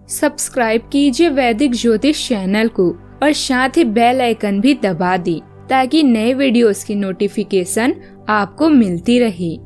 Subscribe कीजिए वैदिक ज्योतिष चैनल को और साथ ही बेल आइकन भी दबा दी ताकि नए वीडियोस की नोटिफिकेशन आपको मिलती रहे।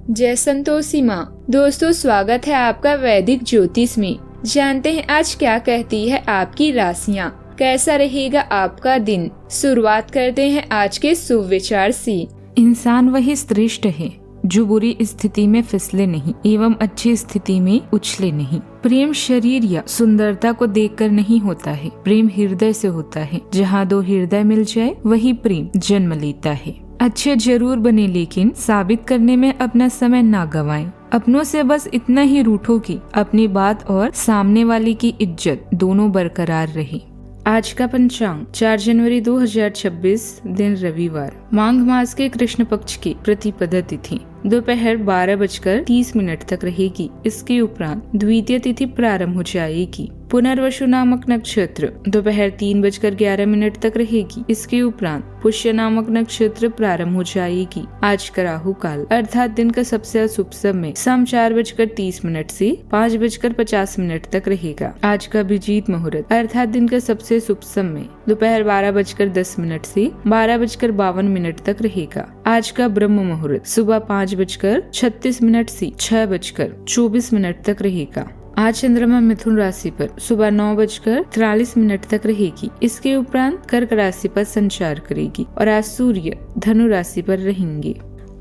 जय संतोषी माँ। दोस्तों, स्वागत है आपका वैदिक ज्योतिष में। जानते हैं आज क्या कहती है आपकी राशियाँ, कैसा रहेगा आपका दिन। शुरुआत करते हैं आज के शुभ विचार से। इंसान वही श्रेष्ठ है जो बुरी स्थिति में फिसले नहीं एवं अच्छी स्थिति में उछले नहीं। प्रेम शरीर या सुंदरता को देखकर नहीं होता है, प्रेम हृदय से होता है। जहाँ दो हृदय मिल जाए वही प्रेम जन्म लेता है। अच्छे जरूर बने लेकिन साबित करने में अपना समय ना गवाएं। अपनों से बस इतना ही रूठो कि अपनी बात और सामने वाले की इज्जत दोनों बरकरार रहे। आज का पंचांग 4 जनवरी 2026 दिन रविवार, माघ मास के कृष्ण पक्ष की प्रतिपदा तिथि दोपहर 12:30 तक रहेगी। इसके उपरांत द्वितीय तिथि प्रारंभ हो जाएगी। पुनर्वसु नामक नक्षत्र दोपहर 3:11 तक रहेगी। इसके उपरांत पुष्य नामक नक्षत्र प्रारंभ हो जाएगी। आज का राहु काल अर्थात दिन का सबसे अशुभ समय शाम 4:30 से 5:50 तक रहेगा। आज का अभिजीत मुहूर्त अर्थात दिन का सबसे शुभ समय दोपहर 12:10 से 12:52 तक रहेगा। आज का ब्रह्म मुहूर्त सुबह 5:36 से 6:24 तक रहेगा। आज चंद्रमा मिथुन राशि पर सुबह 9:43 तक रहेगी। इसके उपरांत कर्क राशि पर संचार करेगी और आज सूर्य धनु राशि पर रहेंगे।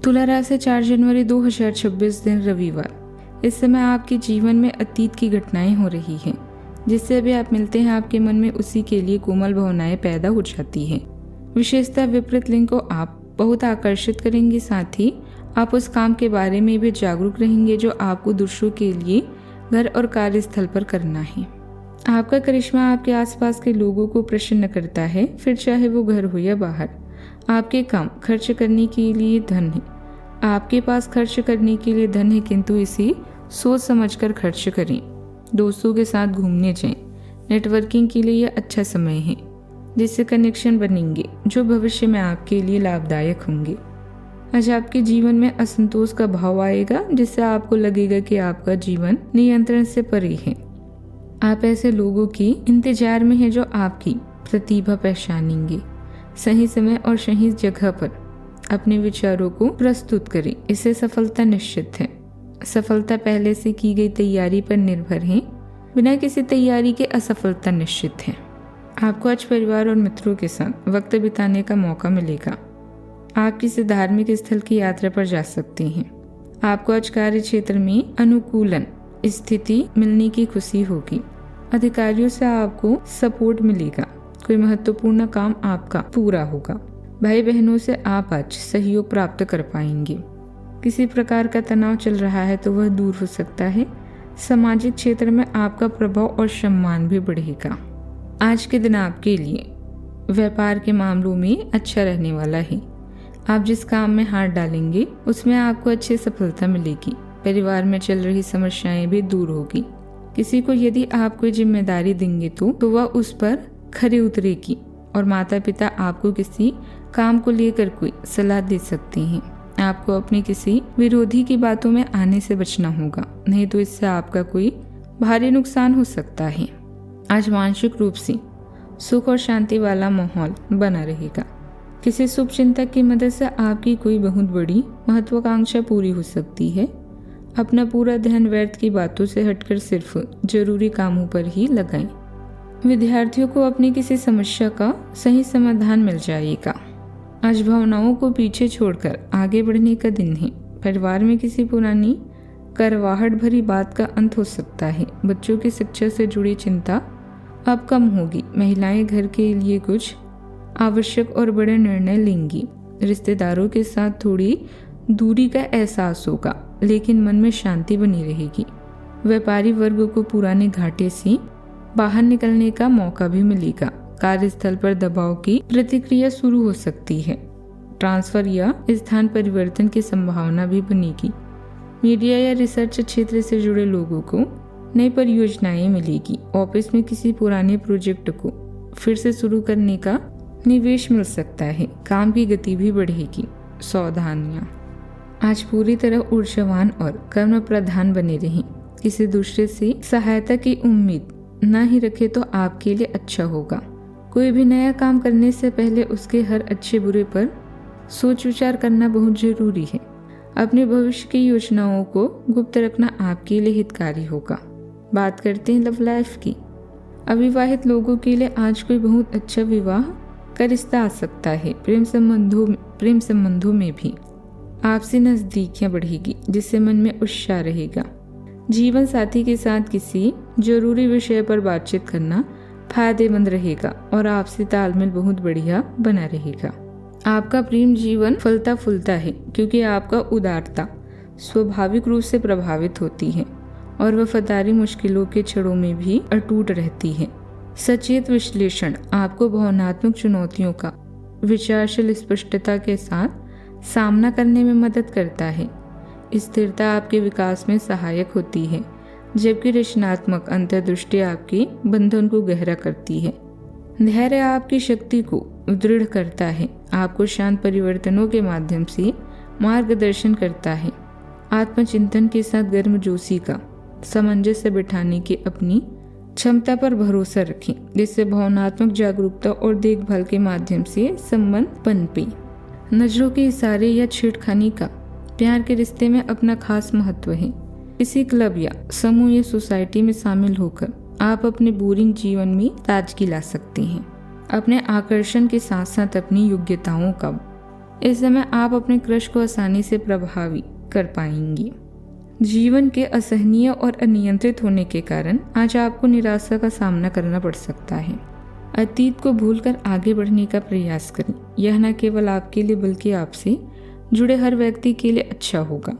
तुला राशि 4 जनवरी 2026 दिन रविवार। इस समय आपके जीवन में अतीत की घटनाएं हो रही हैं, जिससे भी आप मिलते हैं आपके मन में उसी के लिए कोमल भावनाएं पैदा हो जाती हैं। विशेषतः विपरीत लिंग को आप बहुत आकर्षित करेंगे। साथ ही आप उस काम के बारे में भी जागरूक रहेंगे जो आपको दूसरों के लिए घर और कार्यस्थल पर करना है। आपका करिश्मा आपके आसपास के लोगों को प्रसन्न करता है, फिर चाहे वो घर हो या बाहर। आपके काम खर्च करने के लिए धन है। आपके पास खर्च करने के लिए धन है, किंतु इसे सोच समझकर खर्च करें। दोस्तों के साथ घूमने जाएं। नेटवर्किंग के लिए यह अच्छा समय है, जिससे कनेक्शन बनेंगे जो भविष्य में आपके लिए लाभदायक होंगे। आज आपके जीवन में असंतोष का भाव आएगा, जिससे आपको लगेगा कि आपका जीवन नियंत्रण से परे है। आप ऐसे लोगों के इंतजार में हैं जो आपकी प्रतिभा पहचानेंगे। सही समय और सही जगह पर अपने विचारों को प्रस्तुत करें, इससे सफलता निश्चित है। सफलता पहले से की गई तैयारी पर निर्भर है, बिना किसी तैयारी के असफलता निश्चित है। आपको आज परिवार और मित्रों के साथ वक्त बिताने का मौका मिलेगा। आप किसी धार्मिक स्थल की यात्रा पर जा सकते हैं। आपको आज कार्य क्षेत्र में अनुकूलन स्थिति मिलने की खुशी होगी। अधिकारियों से आपको सपोर्ट मिलेगा। कोई महत्वपूर्ण काम आपका पूरा होगा। भाई बहनों से आप आज सहयोग प्राप्त कर पाएंगे। किसी प्रकार का तनाव चल रहा है तो वह दूर हो सकता है। सामाजिक क्षेत्र में आपका प्रभाव और सम्मान भी बढ़ेगा। आज के दिन आपके लिए व्यापार के मामलों में अच्छा रहने वाला है। आप जिस काम में हाथ डालेंगे उसमें आपको अच्छी सफलता मिलेगी। परिवार में चल रही समस्याएं भी दूर होगी। किसी को यदि आप कोई जिम्मेदारी देंगे तो वह उस पर खरी उतरेगी और माता पिता आपको किसी काम को लेकर कोई सलाह दे सकते हैं। आपको अपने किसी विरोधी की बातों में आने से बचना होगा, नहीं तो इससे आपका कोई भारी नुकसान हो सकता है। आज मानसिक रूप से सुख और शांति वाला माहौल बना रहेगा। किसी शुभ चिंतक की मदद से आपकी कोई बहुत बड़ी महत्वाकांक्षा पूरी हो सकती है। अपना पूरा ध्यान व्यर्थ की बातों से हटकर सिर्फ जरूरी कामों पर ही लगाएं। विद्यार्थियों को अपनी किसी समस्या का सही समाधान मिल जाएगा। आज भावनाओं को पीछे छोड़कर आगे बढ़ने का दिन है। परिवार में किसी पुरानी करवाहट भरी बात का अंत हो सकता है। बच्चों की शिक्षा से जुड़ी चिंता अब कम होगी। महिलाएं घर के लिए कुछ आवश्यक और बड़े निर्णय लेंगी। रिश्तेदारों के साथ थोड़ी दूरी का एहसास होगा, लेकिन मन में शांति बनी रहेगी। व्यापारी वर्ग को पुराने घाटे से बाहर निकलने का मौका भी मिलेगा। कार्यस्थल पर दबाव की प्रतिक्रिया शुरू हो सकती है। ट्रांसफर या स्थान परिवर्तन की संभावना भी बनेगी। मीडिया या रिसर्च क्षेत्र से जुड़े लोगों को नई परियोजनाएं मिलेगी। ऑफिस में किसी पुराने प्रोजेक्ट को फिर से शुरू करने का निवेश मिल सकता है। काम की गति भी बढ़ेगी। सावधानियां। आज पूरी तरह ऊर्जावान और कर्म प्रधान बने रहें। किसी दूसरे से सहायता की उम्मीद ना ही रखे तो आपके लिए अच्छा होगा। कोई भी नया काम करने से पहले उसके हर अच्छे बुरे पर सोच विचार करना बहुत जरूरी है। अपने भविष्य की योजनाओं को गुप्त रखना आपके लिए हितकारी होगा। बात करते हैं लव लाइफ की। अविवाहित लोगों के लिए आज कोई बहुत अच्छा विवाह का रिश्ता आ सकता है। प्रेम संबंधों में भी आपसी नजदीकियां बढ़ेगी, जिससे मन में उत्साह रहेगा। जीवन साथी के साथ किसी जरूरी विषय पर बातचीत करना फायदेमंद रहेगा और आपसी तालमेल बहुत बढ़िया बना रहेगा। आपका प्रेम जीवन फलता फूलता है, क्योंकि आपका उदारता स्वाभाविक रूप से प्रभावित होती है और वफादारी मुश्किलों के क्षणों में भी अटूट रहती है। सचेत विश्लेषण आपको भावनात्मक चुनौतियों का विचारशील स्पष्टता के साथ सामना करने में मदद करता है। स्थिरता आपके विकास में सहायक होती है, जबकि रचनात्मक अंतर्दृष्टि आपके बंधन को गहरा करती है। धैर्य आपकी शक्ति को दृढ़ करता है, आपको शांत परिवर्तनों के माध्यम से मार्गदर्शन करता है। आत्मचिंतन के साथ गर्मजोशी का सामंजस्य बिठाने की अपनी क्षमता पर भरोसा रखें, जिससे भावनात्मक जागरूकता और देखभाल के माध्यम से संबंध पनपे। नजरों के इशारे या छेड़खानी का प्यार के रिश्ते में अपना खास महत्व है। किसी क्लब या समूह या सोसाइटी में शामिल होकर आप अपने बोरिंग जीवन में ताजगी ला सकते हैं, अपने आकर्षण के साथ साथ अपनी योग्यताओं का। इस समय आप अपने क्रश को आसानी से प्रभावी कर पाएंगे। जीवन के असहनीय और अनियंत्रित होने के कारण आज आपको निराशा का सामना करना पड़ सकता है। अतीत को भूलकर आगे बढ़ने का प्रयास करें। यह न केवल आपके लिए बल्कि आपसे जुड़े हर व्यक्ति के लिए अच्छा होगा।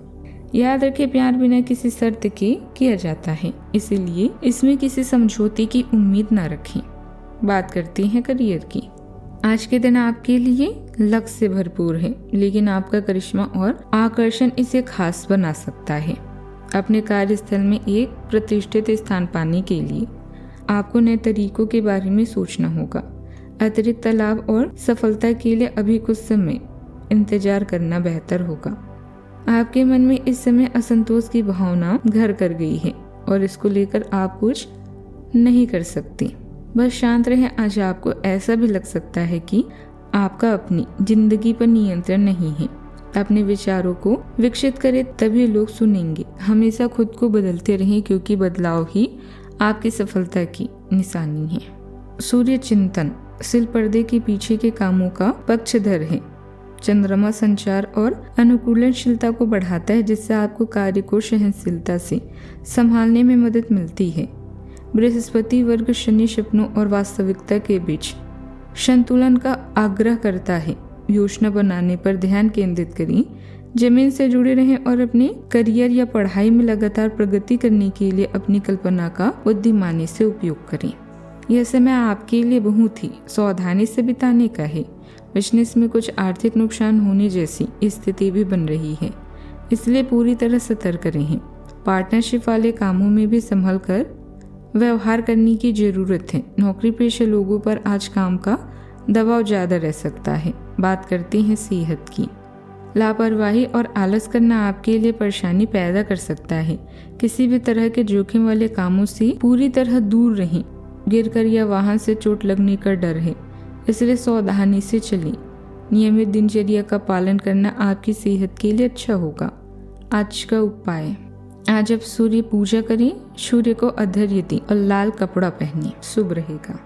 याद रखें, प्यार बिना किसी शर्त के किया जाता है, इसलिए इसमें किसी समझौते की उम्मीद न रखें। बात करते हैं करियर की। आज के दिन आपके लिए लक्ष्य से भरपूर है, लेकिन आपका करिश्मा और आकर्षण इसे खास बना सकता है। अपने कार्यस्थल में एक प्रतिष्ठित स्थान पाने के लिए आपको नए तरीकों के बारे में सोचना होगा। अतिरिक्त लाभ और सफलता के लिए अभी कुछ समय इंतजार करना बेहतर होगा। आपके मन में इस समय असंतोष की भावना घर कर गई है और इसको लेकर आप कुछ नहीं कर सकते। बस शांत रहें। आज आपको ऐसा भी लग सकता है कि आपका अपनी जिंदगी पर नियंत्रण नहीं है। अपने विचारों को विकसित करें, तभी लोग सुनेंगे। हमेशा खुद को बदलते रहें, क्योंकि बदलाव ही आपकी सफलता की निशानी है। सूर्य चिंतन सिल पर्दे के पीछे के कामों का पक्षधर है। चंद्रमा संचार और अनुकूलनशीलता को बढ़ाता है, जिससे आपको कार्य को सहनशीलता से संभालने में मदद मिलती है। बृहस्पति वर्ग शनि सपनों और वास्तविकता के बीच संतुलन का आग्रह करता है। योजना बनाने पर ध्यान केंद्रित करें, जमीन से जुड़े रहें और अपने करियर या पढ़ाई में लगातार प्रगति करने के लिए अपनी कल्पना का बुद्धिमानी से उपयोग करें। यह समय आपके लिए बहुत ही सावधानी से बिताने का है। बिजनेस में कुछ आर्थिक नुकसान होने जैसी स्थिति भी बन रही है, इसलिए पूरी तरह सतर्क रहें। पार्टनरशिप वाले कामों में भी संभल कर व्यवहार करने की जरूरत है। नौकरी पेशा लोगों पर आज काम का दबाव ज्यादा रह सकता है। बात करते हैं सेहत की। लापरवाही और आलस करना आपके लिए परेशानी पैदा कर सकता है। किसी भी तरह के जोखिम वाले कामों से पूरी तरह दूर रहें। गिरकर या वाहन से चोट लगने का डर है, इसलिए सावधानी से चलें। नियमित दिनचर्या का पालन करना आपकी सेहत के लिए अच्छा होगा। आज का उपाय, आज आप सूर्य पूजा करें, सूर्य को अर्घ्य दें और लाल कपड़ा पहने, शुभ रहेगा।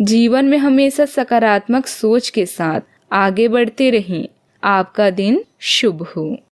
जीवन में हमेशा सकारात्मक सोच के साथ आगे बढ़ते रहें। आपका दिन शुभ हो।